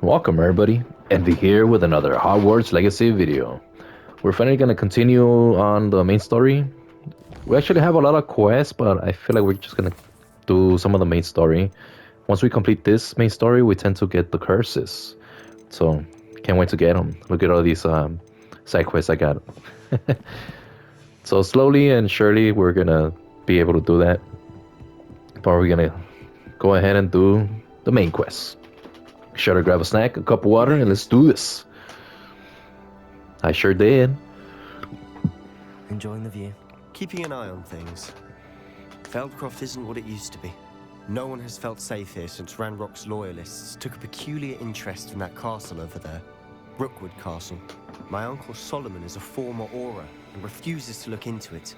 Welcome everybody, and we're here with another Hogwarts Legacy video. We're finally gonna continue on the main story. We actually have a lot of quests, but I feel like we're just gonna do some of the main story. Once we complete this main story, we tend to get the curses. So, can't wait to get them. Look at all these side quests I got. So slowly and surely we're gonna be able to do that. But we're gonna go ahead and do the main quest. Sure to grab a snack, a cup of water, and let's do this. I sure did. Enjoying the view. Keeping an eye on things. Feldcroft isn't what it used to be. No one has felt safe here since Ranrock's loyalists took a peculiar interest in that castle over there. Rookwood Castle. My uncle Solomon is a former Auror and refuses to look into it,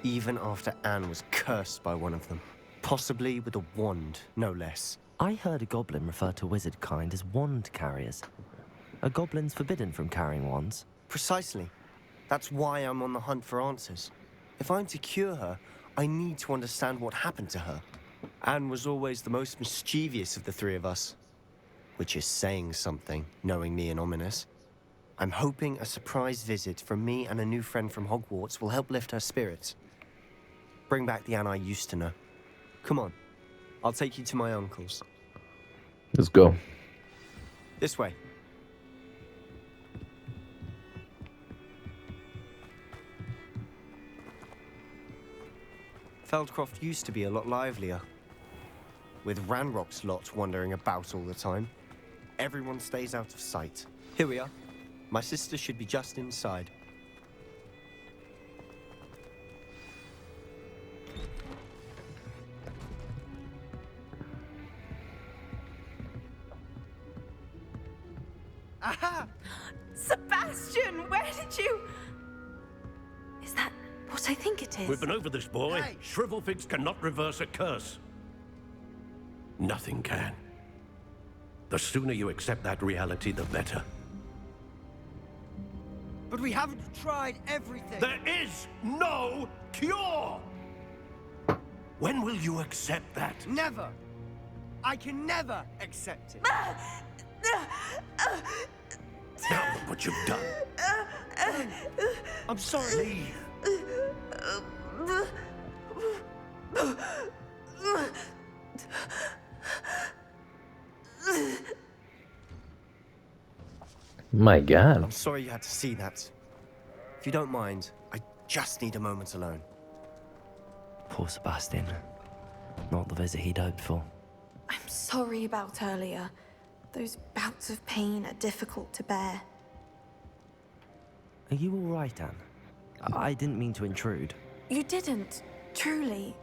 even after Anne was cursed by one of them. Possibly with a wand, no less. I heard a goblin refer to wizard kind as wand carriers. Are goblins forbidden from carrying wands? Precisely. That's why I'm on the hunt for answers. If I'm to cure her, I need to understand what happened to her. Anne was always the most mischievous of the three of us. Which is saying something, knowing me and Ominous. I'm hoping a surprise visit from me and a new friend from Hogwarts will help lift her spirits. Bring back the Anne I used to know. Come on, I'll take you to my uncle's. Let's go. This way. Feldcroft used to be a lot livelier. With Ranrock's lot wandering about all the time. Everyone stays out of sight. Here we are. My sister should be just inside. Aha! Sebastian, where did you... Is that what I think it is? We've been over this, boy. Hey. Shrivelfigs cannot reverse a curse. Nothing can. The sooner you accept that reality, the better. But we haven't tried everything. There is no cure! When will you accept that? Never. I can never accept it. Now look what you've done. I'm sorry. My God. I'm sorry you had to see that. If you don't mind, I just need a moment alone. Poor Sebastian. Not the visit he'd hoped for. I'm sorry about earlier. Those bouts of pain are difficult to bear. Are you all right, Anne? I didn't mean to intrude. You didn't, truly.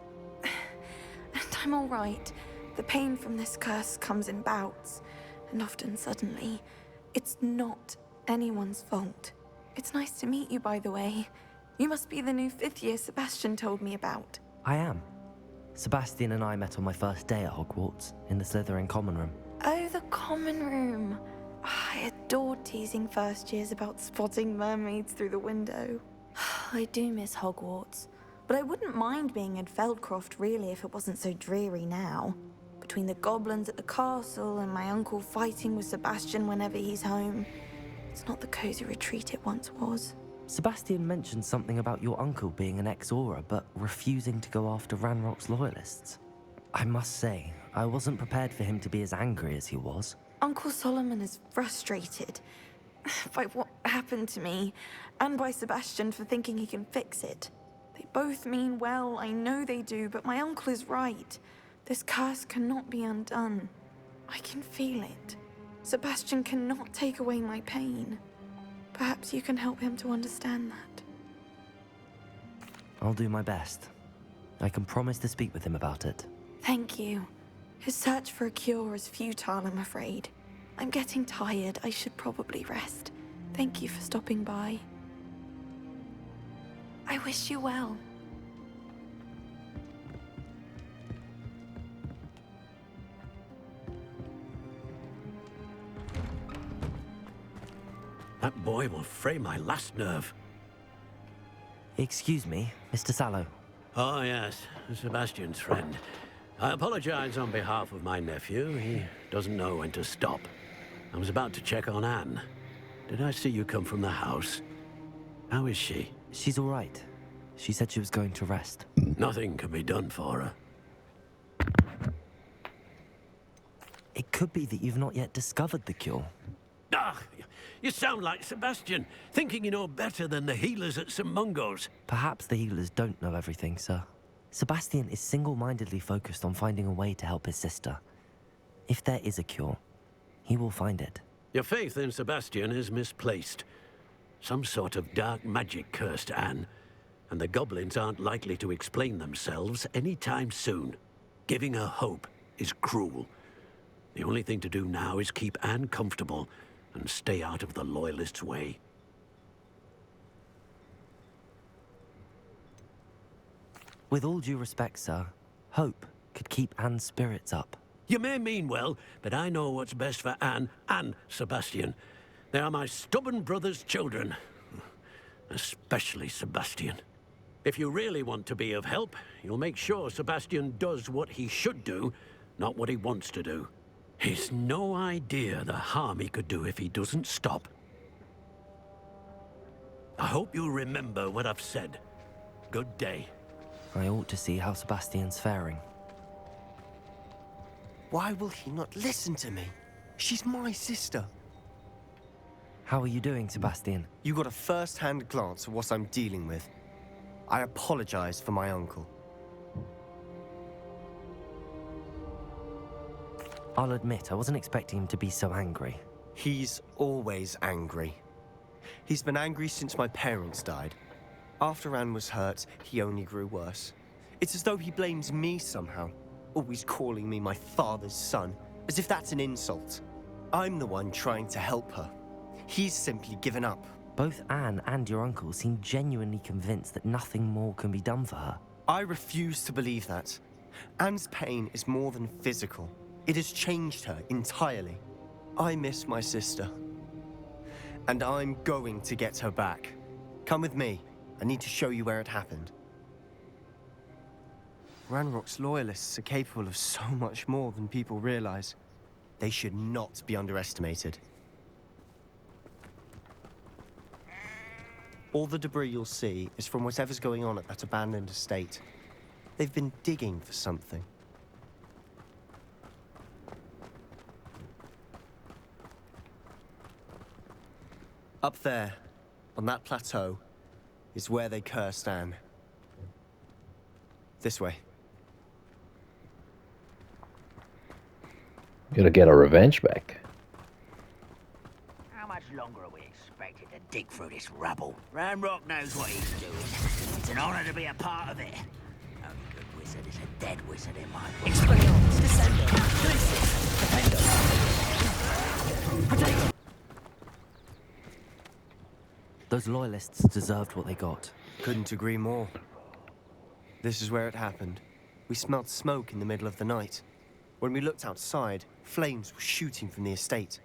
And I'm all right. The pain from this curse comes in bouts, and often suddenly. It's not anyone's fault. It's nice to meet you, by the way. You must be the new 5th year Sebastian told me about. I am. Sebastian and I met on my first day at Hogwarts, in the Slytherin common room. Oh, the common room. I adored teasing first years about spotting mermaids through the window. I do miss Hogwarts, but I wouldn't mind being in Feldcroft really if it wasn't so dreary now. Between the goblins at the castle and my uncle fighting with Sebastian whenever he's home, it's not the cozy retreat it once was. Sebastian mentioned something about your uncle being an ex-Auror, but refusing to go after Ranrock's loyalists. I must say, I wasn't prepared for him to be as angry as he was. Uncle Solomon is frustrated by what happened to me, and by Sebastian for thinking he can fix it. They both mean well, I know they do, but my uncle is right. This curse cannot be undone. I can feel it. Sebastian cannot take away my pain. Perhaps you can help him to understand that. I'll do my best. I can promise to speak with him about it. Thank you. His search for a cure is futile, I'm afraid. I'm getting tired. I should probably rest. Thank you for stopping by. I wish you well. That boy will fray my last nerve. Excuse me, Mr. Sallow. Oh, yes, Sebastian's friend. I apologize on behalf of my nephew. He doesn't know when to stop. I was about to check on Anne. Did I see you come from the house? How is she? She's all right. She said she was going to rest. Nothing can be done for her. It could be that you've not yet discovered the cure. Ah, you sound like Sebastian, thinking you know better than the healers at St. Mungo's. Perhaps the healers don't know everything, sir. Sebastian is single-mindedly focused on finding a way to help his sister. If there is a cure, he will find it. Your faith in Sebastian is misplaced. Some sort of dark magic cursed Anne, and the goblins aren't likely to explain themselves anytime soon. Giving her hope is cruel. The only thing to do now is keep Anne comfortable and stay out of the Loyalists' way. With all due respect, sir, hope could keep Anne's spirits up. You may mean well, but I know what's best for Anne and Sebastian. They are my stubborn brother's children. Especially Sebastian. If you really want to be of help, you'll make sure Sebastian does what he should do, not what he wants to do. He's no idea the harm he could do if he doesn't stop. I hope you'll remember what I've said. Good day. I ought to see how Sebastian's faring. Why will he not listen to me? She's my sister. How are you doing, Sebastian? You got a first-hand glance at what I'm dealing with. I apologize for my uncle. I'll admit, I wasn't expecting him to be so angry. He's always angry. He's been angry since my parents died. After Anne was hurt, he only grew worse. It's as though he blames me somehow, always calling me my father's son, as if that's an insult. I'm the one trying to help her. He's simply given up. Both Anne and your uncle seem genuinely convinced that nothing more can be done for her. I refuse to believe that. Anne's pain is more than physical. It has changed her entirely. I miss my sister. And I'm going to get her back. Come with me. I need to show you where it happened. Ranrock's loyalists are capable of so much more than people realize. They should not be underestimated. All the debris you'll see is from whatever's going on at that abandoned estate. They've been digging for something. Up there, on that plateau, is where they cursed Anne. This way. Gonna get our revenge back. How much longer are we expected to dig through this rubble? Ranrock knows what he's doing. It's an honor to be a part of it. Only good wizard is a dead wizard in my book. Expelliarmus, Descendo, Defendo. Potato. Those loyalists deserved what they got. Couldn't agree more. This is where it happened. We smelled smoke in the middle of the night. When we looked outside, flames were shooting from the estate.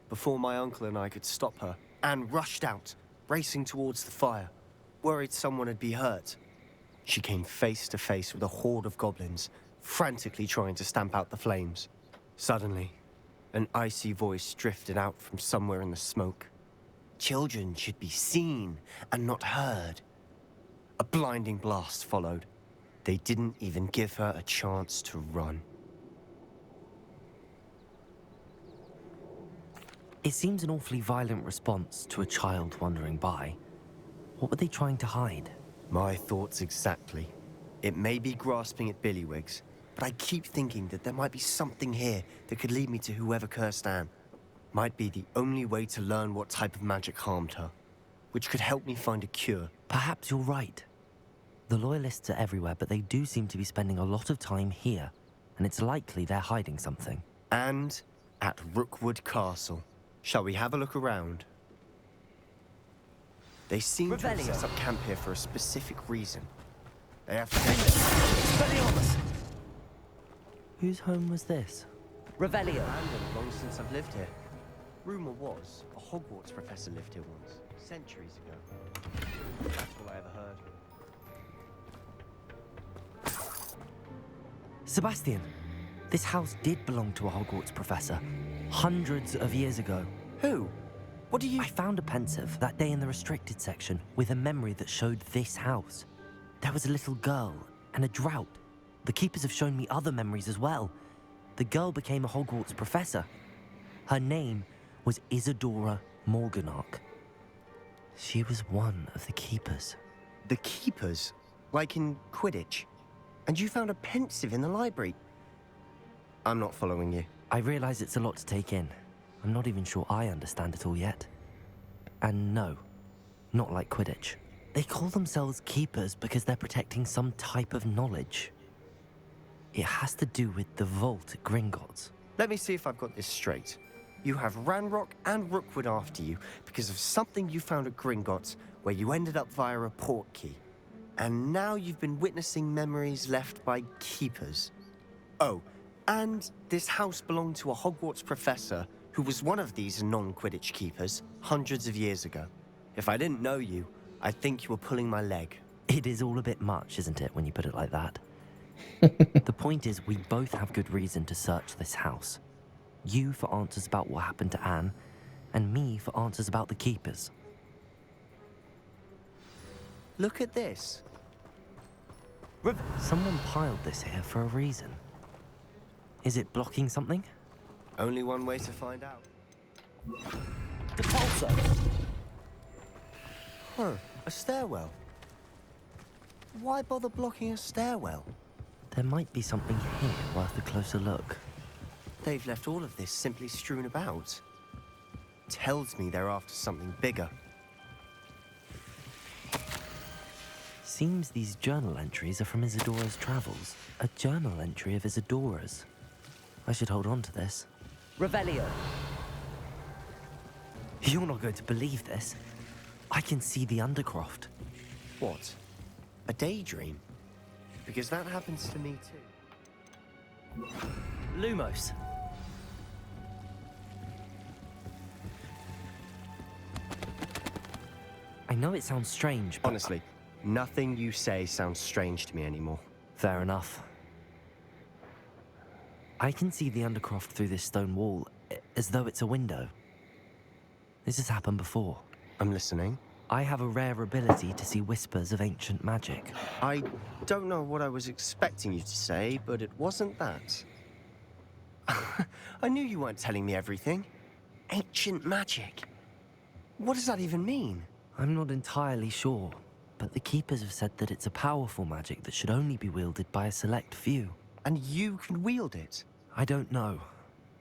Before my uncle and I could stop her, Anne rushed out, racing towards the fire, worried someone would be hurt. She came face to face with a horde of goblins, frantically trying to stamp out the flames. Suddenly, an icy voice drifted out from somewhere in the smoke. Children should be seen and not heard. A blinding blast followed. They didn't even give her a chance to run. It seems an awfully violent response to a child wandering by. What were they trying to hide? My thoughts exactly. It may be grasping at Billywigs, but I keep thinking that there might be something here that could lead me to whoever cursed Anne. Might be the only way to learn what type of magic harmed her, which could help me find a cure. Perhaps you're right. The Loyalists are everywhere, but they do seem to be spending a lot of time here, and it's likely they're hiding something. And at Rookwood Castle. Shall we have a look around? They seem to have set up camp here for a specific reason. They have Expelliarmus. Whose home was this? Revelio. abandoned long since I've lived here. Rumor was a Hogwarts professor lived here once, centuries ago. That's all I ever heard. Sebastian! This house did belong to a Hogwarts professor, hundreds of years ago. Who? What do you... I found a pensive that day in the restricted section with a memory that showed this house. There was a little girl and a drought. The keepers have shown me other memories as well. The girl became a Hogwarts professor. Her name was Isadora Morganach. She was one of the keepers. The keepers? Like in Quidditch? And you found a pensive in the library? I'm not following you. I realize it's a lot to take in. I'm not even sure I understand it all yet. And no, not like Quidditch. They call themselves keepers because they're protecting some type of knowledge. It has to do with the vault at Gringotts. Let me see if I've got this straight. You have Ranrock and Rookwood after you because of something you found at Gringotts where you ended up via a port key. And now you've been witnessing memories left by keepers. Oh, and this house belonged to a Hogwarts professor who was one of these non-Quidditch keepers hundreds of years ago. If I didn't know you, I'd think you were pulling my leg. It is all a bit much, isn't it, when you put it like that? The point is, we both have good reason to search this house. You for answers about what happened to Anne, and me for answers about the keepers. Look at this. Someone piled this here for a reason. Is it blocking something? Only one way to find out. Huh, a stairwell. Why bother blocking a stairwell? There might be something here worth a closer look. They've left all of this simply strewn about. Tells me they're after something bigger. Seems these journal entries are from Isadora's travels. A journal entry of Isadora's. I should hold on to this. Revelio. You're not going to believe this. I can see the Undercroft. What? A daydream? Because that happens to me too. Lumos. I know it sounds strange, but... Honestly, nothing you say sounds strange to me anymore. Fair enough. I can see the Undercroft through this stone wall, as though it's a window. This has happened before. I'm listening. I have a rare ability to see whispers of ancient magic. I don't know what I was expecting you to say, but it wasn't that. I knew you weren't telling me everything. Ancient magic. What does that even mean? I'm not entirely sure, but the Keepers have said that it's a powerful magic that should only be wielded by a select few. And you can wield it? I don't know,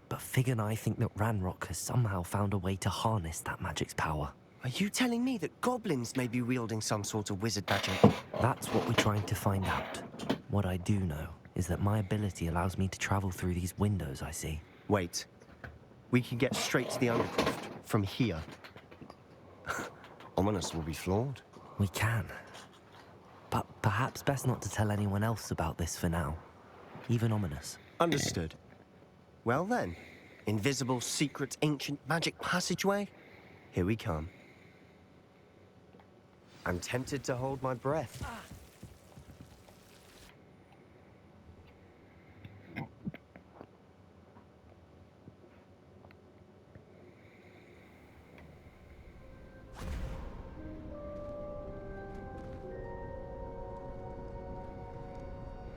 but Fig and I think that Ranrock has somehow found a way to harness that magic's power. Are you telling me that goblins may be wielding some sort of wizard magic? That's what we're trying to find out. What I do know is that my ability allows me to travel through these windows I see. Wait. We can get straight to the Undercroft from here. Ominous will be flawed. We can. But perhaps best not to tell anyone else about this for now. Even Ominous. Understood. Well then, invisible, secret, ancient magic passageway? Here we come. I'm tempted to hold my breath.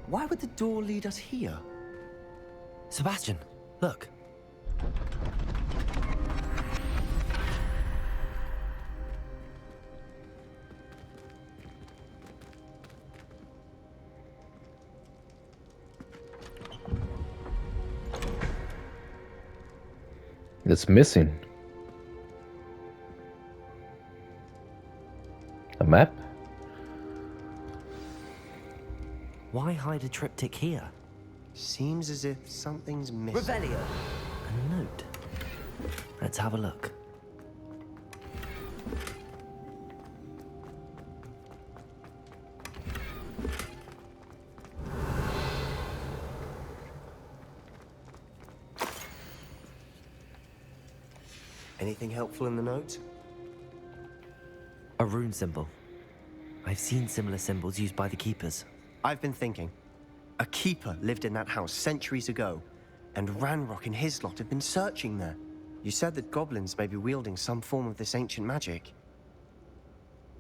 Why would the door lead us here? Sebastian, look. It's missing. A map? Why hide a triptych here? Seems as if something's missing. Revelio. A note. Let's have a look. Anything helpful in the note? A rune symbol. I've seen similar symbols used by the Keepers. I've been thinking. A keeper lived in that house centuries ago, and Ranrock and his lot have been searching there. You said that goblins may be wielding some form of this ancient magic.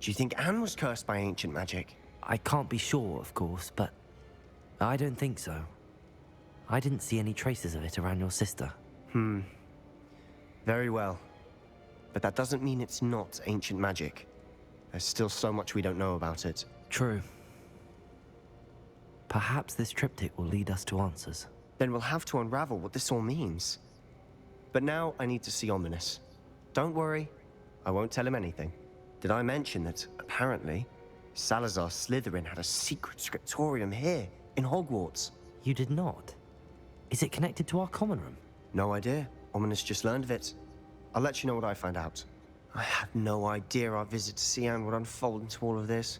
Do you think Anne was cursed by ancient magic? I can't be sure, of course, but I don't think so. I didn't see any traces of it around your sister. Very well. But that doesn't mean it's not ancient magic. There's still so much we don't know about it. True. Perhaps this triptych will lead us to answers. Then we'll have to unravel what this all means. But now I need to see Ominous. Don't worry, I won't tell him anything. Did I mention that, apparently, Salazar Slytherin had a secret scriptorium here, in Hogwarts? You did not? Is it connected to our common room? No idea. Ominous just learned of it. I'll let you know what I find out. I had no idea our visit to see Anne would unfold into all of this.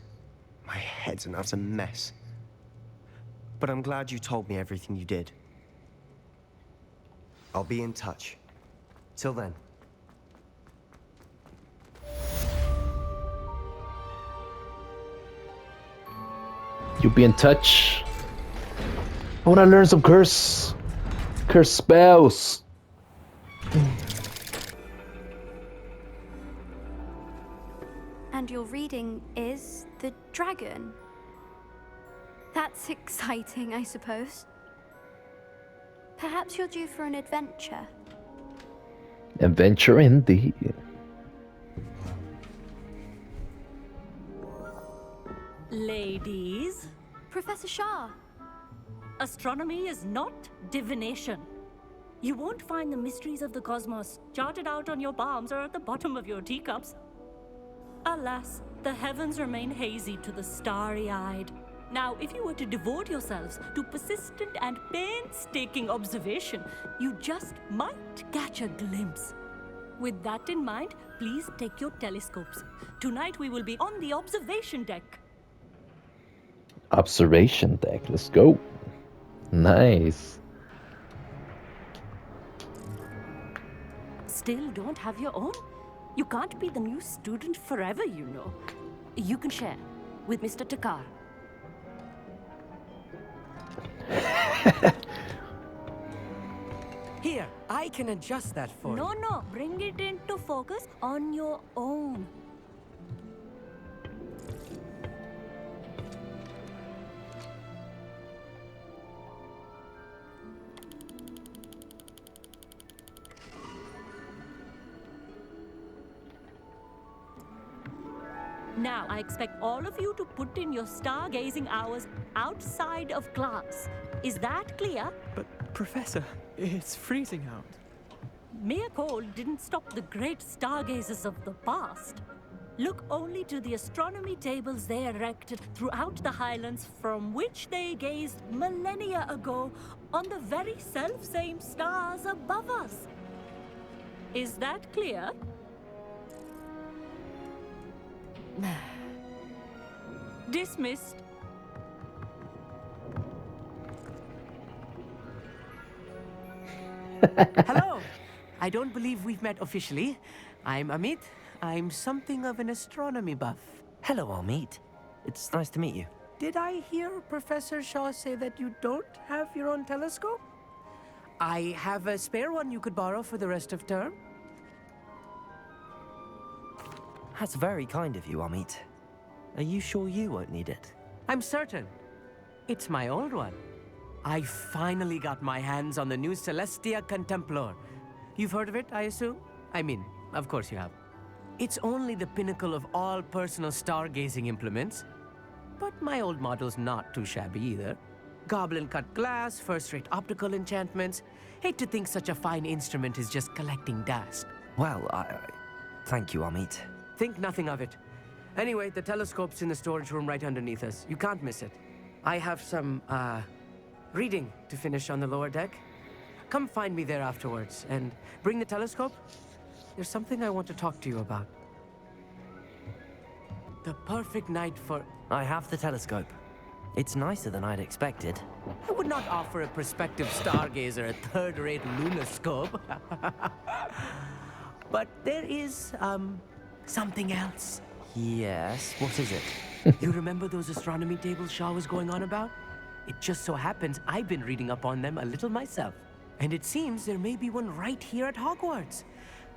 My head's an utter mess. But I'm glad you told me everything you did. I'll be in touch. Till then. You be in touch. I wanna learn some curse spells. And your reading is the dragon. That's exciting, I suppose. Perhaps you're due for an adventure. Adventure indeed. Ladies, Professor Shah. astronomy is not divination. You won't find the mysteries of the cosmos charted out on your palms or at the bottom of your teacups. Alas, the heavens remain hazy to the starry-eyed. Now, if you were to devote yourselves to persistent and painstaking observation, you just might catch a glimpse. With that in mind, please take your telescopes. Tonight we will be on the observation deck. Observation deck. Let's go. Nice. Still don't have your own? You can't be the new student forever, you know. You can share with Mr. Takar. Here, I can adjust that for you. No, bring it into focus on your own. Now, I expect all of you to put in your stargazing hours outside of class. Is that clear? But, Professor, it's freezing out. Mere cold didn't stop the great stargazers of the past. Look only to the astronomy tables they erected throughout the Highlands, from which they gazed millennia ago on the very self-same stars above us. Is that clear? Dismissed. Hello. I don't believe we've met officially. I'm Amit. I'm something of an astronomy buff. Hello, Amit. It's nice to meet you. Did I hear Professor Shaw say that you don't have your own telescope? I have a spare one you could borrow for the rest of term. That's very kind of you, Amit. Are you sure you won't need it? I'm certain. It's my old one. I finally got my hands on the new Celestia Contemplar. You've heard of it, I assume? I mean, of course you have. It's only the pinnacle of all personal stargazing implements. But my old model's not too shabby either. Goblin-cut glass, first-rate optical enchantments. Hate to think such a fine instrument is just collecting dust. Well, thank you, Amit. Think nothing of it. Anyway, the telescope's in the storage room right underneath us. You can't miss it. I have some, reading to finish on the lower deck. Come find me there afterwards, and bring the telescope. There's something I want to talk to you about. The perfect night for... I have the telescope. It's nicer than I'd expected. I would not offer a prospective stargazer a third-rate lunoscope. But there is, something else. Yes, what is it? You remember those astronomy tables Shaw was going on about? It just so happens I've been reading up on them a little myself. And it seems there may be one right here at Hogwarts.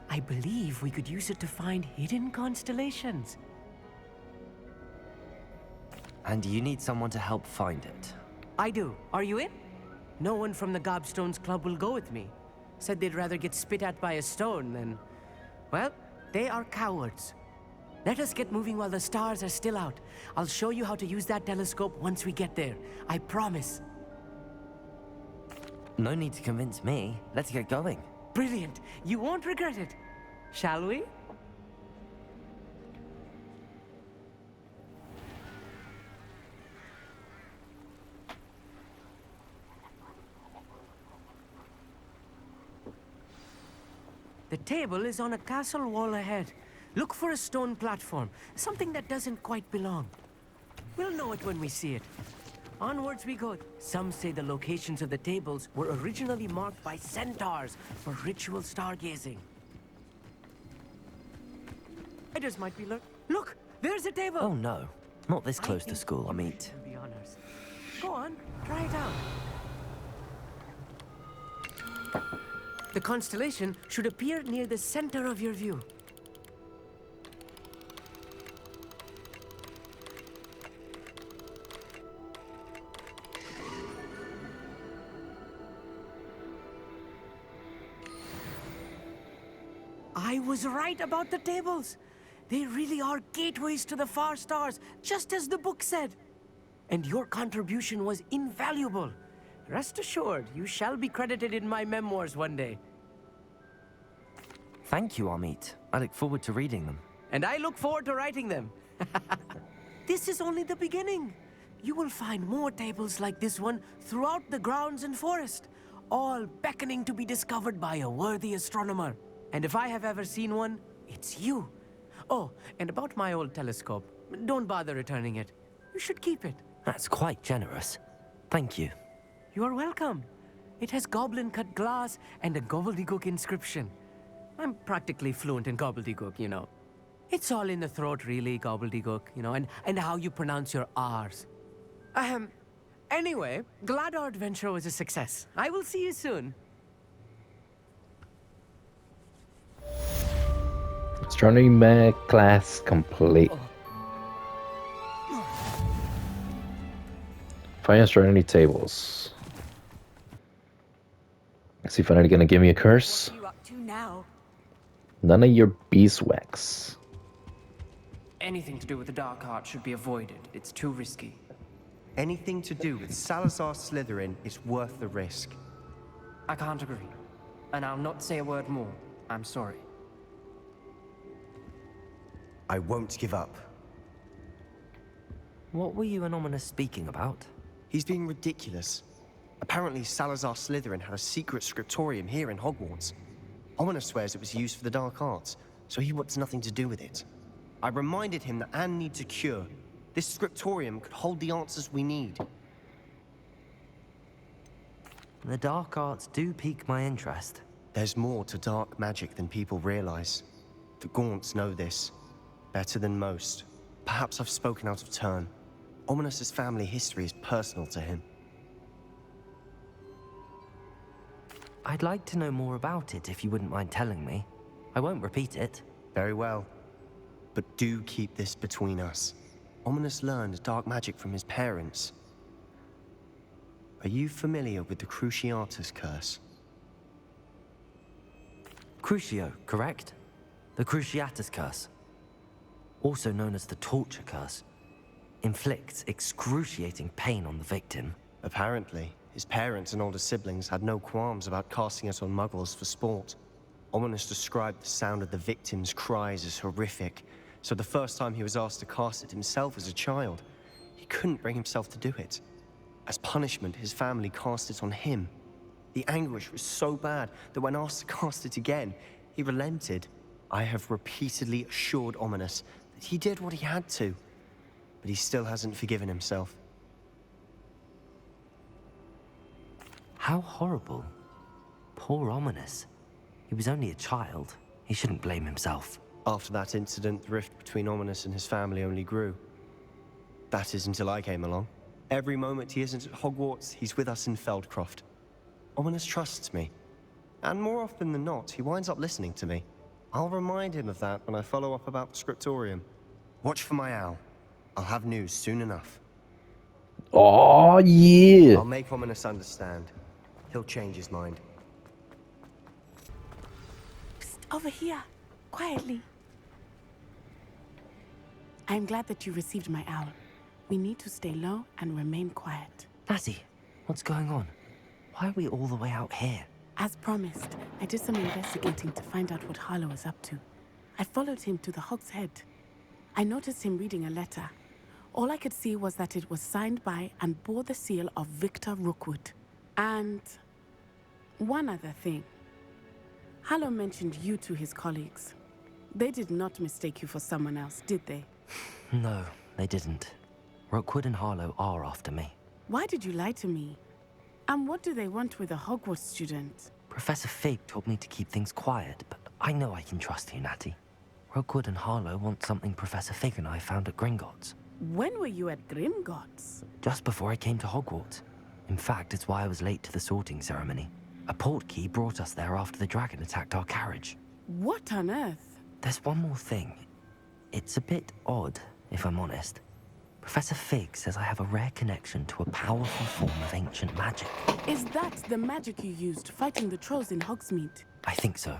I believe we could use it to find hidden constellations. And you need someone to help find it. I do. Are you in? No one from the Gobstones Club will go with me. Said they'd rather get spit at by a stone than... Well, they are cowards. Let us get moving while the stars are still out. I'll show you how to use that telescope once we get there. I promise. No need to convince me. Let's get going. Brilliant. You won't regret it. Shall we? The table is on a castle wall ahead. Look for a stone platform, something that doesn't quite belong. We'll know it when we see it. Onwards we go. Some say the locations of the tables were originally marked by centaurs for ritual stargazing. Spiders might be Look, there's a table! Oh no, not this close to school, Amit. Be honest. Go on, try it out. The constellation should appear near the center of your view. I was right about the tables. They really are gateways to the far stars, just as the book said. And your contribution was invaluable. Rest assured, you shall be credited in my memoirs one day. Thank you, Amit. I look forward to reading them. And I look forward to writing them. This is only the beginning. You will find more tables like this one throughout the grounds and forest, all beckoning to be discovered by a worthy astronomer. And if I have ever seen one, it's you. Oh, and about my old telescope, don't bother returning it. You should keep it. That's quite generous. Thank you. You are welcome. It has goblin-cut glass and a gobbledygook inscription. I'm practically fluent in gobbledygook, you know. It's all in the throat, really, gobbledygook, you know, and how you pronounce your R's. Anyway, glad our adventure was a success. I will see you soon. Astronomy Mag class complete. Find astronomy tables. Is he finally gonna give me a curse? What are you up to now? None of your beeswax. Anything to do with the dark art should be avoided. It's too risky. Anything to do with Salazar Slytherin is worth the risk. I can't agree. And I'll not say a word more. I'm sorry. I won't give up. What were you and Ominous speaking about? He's being ridiculous. Apparently, Salazar Slytherin had a secret scriptorium here in Hogwarts. Ominous swears it was used for the dark arts, so he wants nothing to do with it. I reminded him that Anne needs a cure. This scriptorium could hold the answers we need. The dark arts do pique my interest. There's more to dark magic than people realize. The Gaunts know this. Better than most. Perhaps I've spoken out of turn. Ominous's family history is personal to him. I'd like to know more about it if you wouldn't mind telling me. I won't repeat it. Very well. But do keep this between us. Ominous learned dark magic from his parents. Are you familiar with the Cruciatus curse? Crucio, correct? The Cruciatus curse. Also known as the torture curse. Inflicts excruciating pain on the victim. Apparently, his parents and older siblings had no qualms about casting it on muggles for sport. Ominous described the sound of the victim's cries as horrific, so the first time he was asked to cast it himself as a child, he couldn't bring himself to do it. As punishment, his family cast it on him. The anguish was so bad that when asked to cast it again, he relented. I have repeatedly assured Ominous that he did what he had to, but he still hasn't forgiven himself. How horrible. Poor Ominous. He was only a child. He shouldn't blame himself. After that incident, the rift between Ominous and his family only grew. That is until I came along. Every moment he isn't at Hogwarts, he's with us in Feldcroft. Ominous trusts me. And more often than not, he winds up listening to me. I'll remind him of that when I follow up about the scriptorium. Watch for my owl. I'll have news soon enough. Oh, yeah. I'll make Ominous understand. He'll change his mind. Psst, over here. Quietly. I'm glad that you received my owl. We need to stay low and remain quiet. Natty, what's going on? Why are we all the way out here? As promised, I did some investigating to find out what Harlow is up to. I followed him to the Hog's Head. I noticed him reading a letter. All I could see was that it was signed by and bore the seal of Victor Rookwood. And one other thing. Harlow mentioned you to his colleagues. They did not mistake you for someone else, did they? No, they didn't. Rookwood and Harlow are after me. Why did you lie to me? And what do they want with a Hogwarts student? Professor Fig told me to keep things quiet, but I know I can trust you, Natty. Rookwood and Harlow want something Professor Fig and I found at Gringotts. When were you at Gringotts? Just before I came to Hogwarts. In fact, it's why I was late to the sorting ceremony. A portkey brought us there after the dragon attacked our carriage. What on earth? There's one more thing. It's a bit odd, if I'm honest. Professor Fig says I have a rare connection to a powerful form of ancient magic. Is that the magic you used fighting the trolls in Hogsmeade? I think so.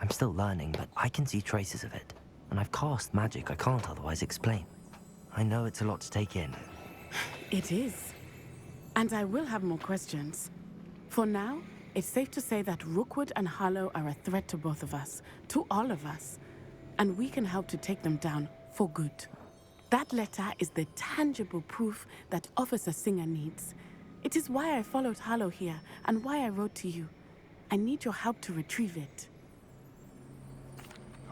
I'm still learning, but I can see traces of it. And I've cast magic I can't otherwise explain. I know it's a lot to take in. It is. And I will have more questions. For now, it's safe to say that Rookwood and Harlow are a threat to both of us, to all of us. And we can help to take them down for good. That letter is the tangible proof that Officer Singer needs. It is why I followed Harlow here and why I wrote to you. I need your help to retrieve it.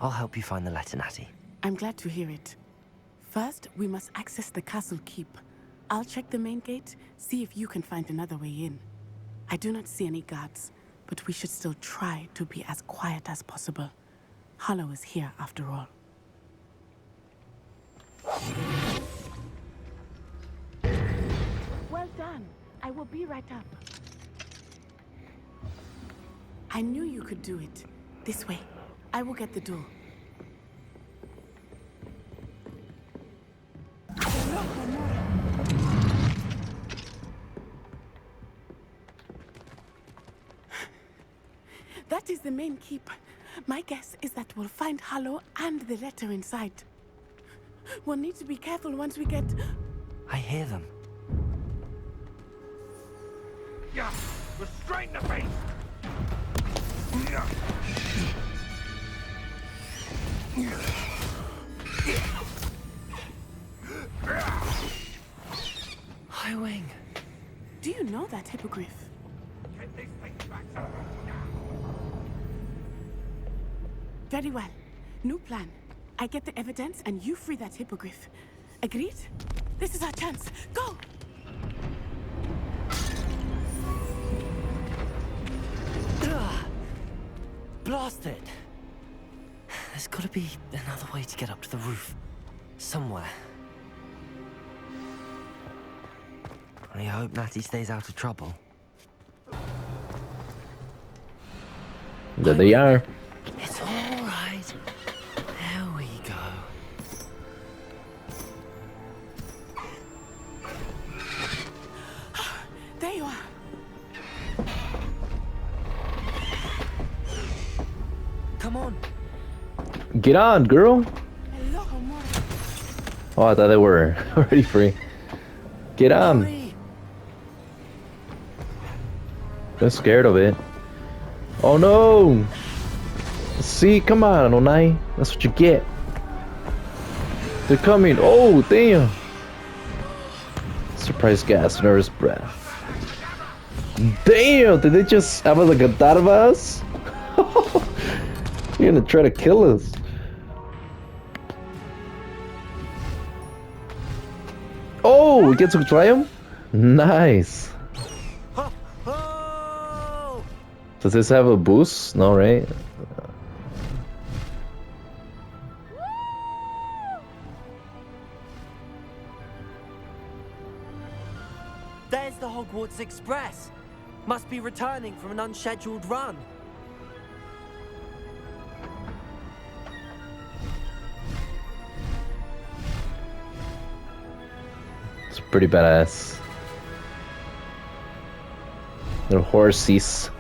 I'll help you find the letter, Natty. I'm glad to hear it. First, we must access the castle keep. I'll check the main gate, see if you can find another way in. I do not see any guards, but we should still try to be as quiet as possible. Harlow is here after all. Well done. I will be right up. I knew you could do it. This way. I will get the door. That is the main keep. My guess is that we'll find Harlow and the letter inside. We'll need to be careful once we get... I hear them. Yeah, we're straight in the face. Highwing. Do you know that hippogriff? Get this thing back. Very well. New plan. I get the evidence and you free that hippogriff. Agreed? This is our chance. Go! Blast it! There's gotta be another way to get up to the roof. Somewhere. I hope Natty stays out of trouble. There they are. It's all right. There we go. There you are. Come on. Get on, girl. Oh, I thought they were already free. Get on. Hurry. I'm scared of it. Oh no! See, come on, Onai. That's what you get. They're coming. Oh, damn. Surprise gas, nervous breath. Damn, did they just have like a thought of us? You're gonna try to kill us. Oh, we get to try him? Nice. Does this have a boost? No, right? Hogwarts Express. Must be returning from an unscheduled run. It's pretty badass. Little horses.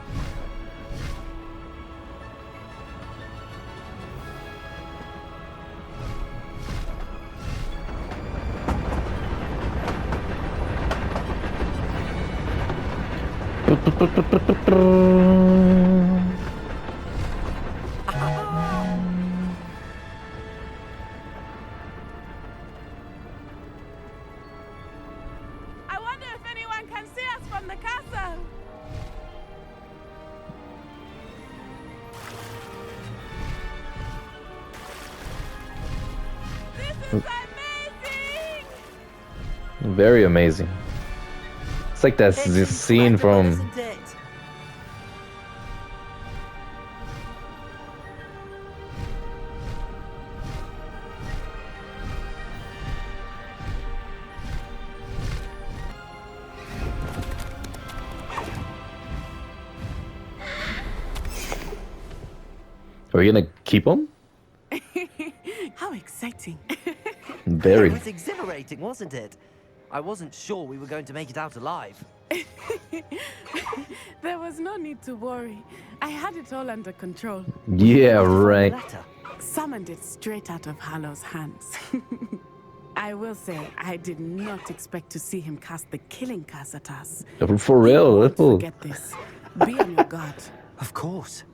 I wonder if anyone can see us from the castle. This is amazing! Very amazing. It's like that this scene from. Isn't it? Are we gonna keep him? How exciting. Very. It was exhilarating, wasn't it? I wasn't sure we were going to make it out alive. There was no need to worry. I had it all under control. Yeah, right. Summoned it straight out of Hallow's hands. I will say, I did not expect to see him cast the killing curse at us. For real, little. Forget this. Be on your guard. Of course.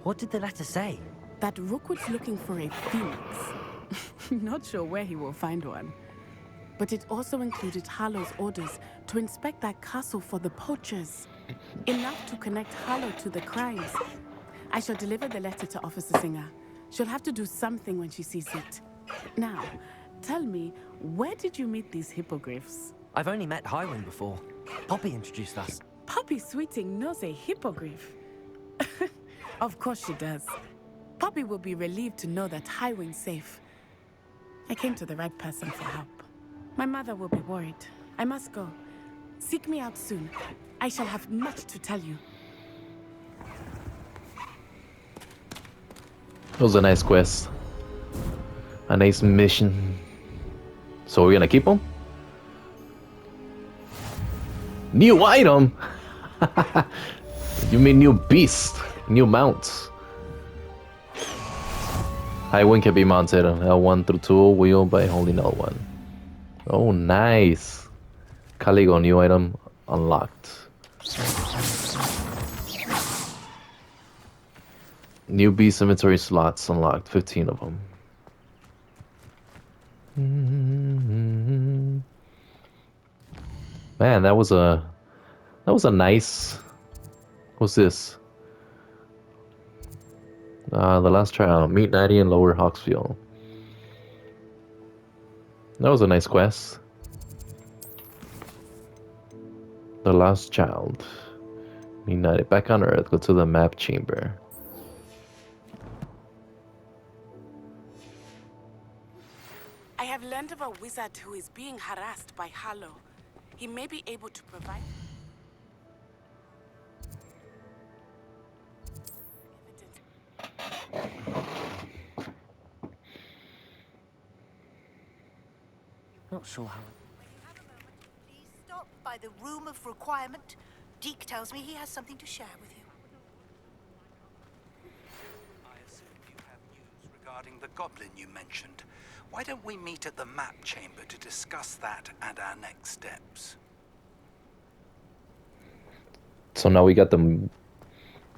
What did the letter say? That Rookwood's looking for a phoenix. Not sure where he will find one. But it also included Harlow's orders to inspect that castle for the poachers. Enough to connect Harlow to the crimes. I shall deliver the letter to Officer Singer. She'll have to do something when she sees it. Now, tell me, where did you meet these hippogriffs? I've only met Highwing before. Poppy introduced us. Poppy Sweeting knows a hippogriff. Of course she does. Poppy will be relieved to know that Highwing's safe. I came to the right person for help. My mother will be worried. I must go. Seek me out soon. I shall have much to tell you. It was a nice quest. A nice mission. So we're gonna keep him? New item? You mean new beast? New mounts? Highwing can be mounted on L1 through 2 wheel by holding L1. Oh, nice. Caligo, new item unlocked. New beast inventory slots unlocked, 15 of them. Man, that was a nice. What's this? The last trial. Meet Natty in Lower Hawksfield. That was a nice quest. The last child. Meet Natty back on Earth. Go to the map chamber. I have learned of a wizard who is being harassed by Harlow. He may be able to provide... Not sure how. Please stop by the room of requirement. Deke tells me he has something to share with you. I assume you have news regarding the goblin you mentioned. Why don't we meet at the map chamber to discuss that and our next steps? So now we got the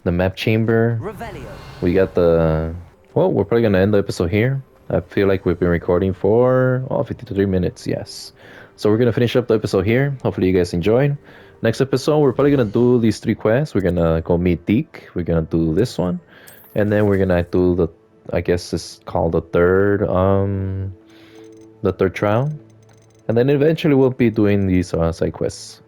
map chamber. Revelio. We got the... Well, we're probably gonna end the episode here. I feel like we've been recording for 53 minutes, yes. So we're gonna finish up the episode here. Hopefully you guys enjoyed. Next episode, we're probably gonna do these 3 quests. We're gonna go meet Deke. We're gonna do this one, and then we're gonna do the, I guess it's called the third trial, and then eventually we'll be doing these side quests.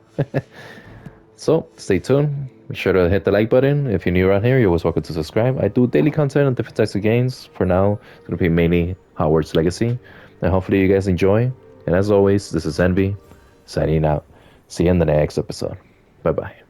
So stay tuned. Be sure to hit the like button. If you're new around here, you're always welcome to subscribe. I do daily content on different types of games. For now, it's going to be mainly Hogwarts Legacy. And hopefully you guys enjoy. And as always, this is Envy, signing out. See you in the next episode. Bye bye.